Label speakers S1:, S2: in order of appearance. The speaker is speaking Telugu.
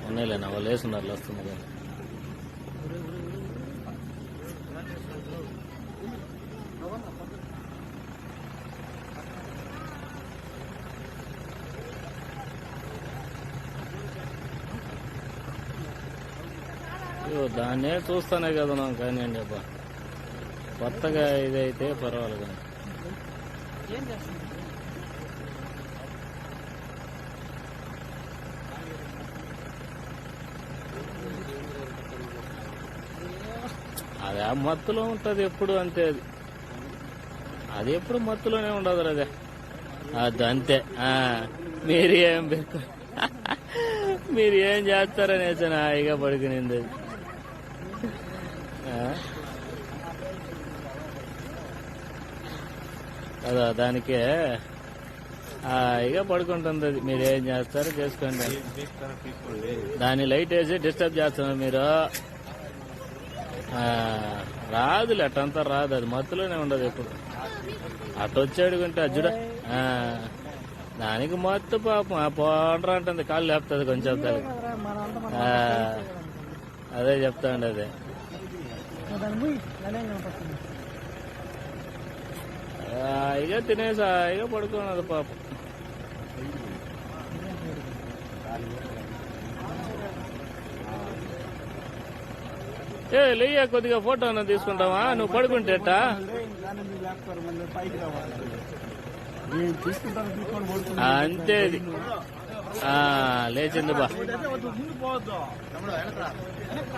S1: ఉన్నాయిలేనా వాళ్ళు వేసున్నారు వస్తుంది కానీ దాన్నే చూస్తానే కదా మనం కానివ్వండి అబ్బా కొత్తగా ఇదైతే పర్వాలేదు కానీ అది ఆ మత్తులో ఉంటుంది ఎప్పుడు అంతే అది ఎప్పుడు మత్తులోనే ఉండదు అదే అది అంతే మీరు ఏం మీరు ఏం చేస్తారనేసి హాయిగా పడుకునింది కదా దానికే హాయిగా పడుకుంటుంది అది మీరు ఏం చేస్తారో చేసుకోండి దాన్ని లైట్ వేసి డిస్టర్బ్ చేస్తున్నారు మీరు రాదులే అట్టంతా రాదు అది మత్తులోనే ఉండదు ఎప్పుడు అటు వచ్చాడుకుంటే అజ్జుడ దానికి మత్తు పాపం పోండ్రా అంటుంది కాళ్ళు లేపుతుంది కొంచెం తల్లి అదే చెప్తా అండి అదే హాయిగా తినేసి హాయిగా పడుకున్నది పాపం లేయ్యా కొద్దిగా ఫోటో అన్న తీసుకుంటావా నువ్వు పడుకుంటేటా అంతే అది లేచింది బా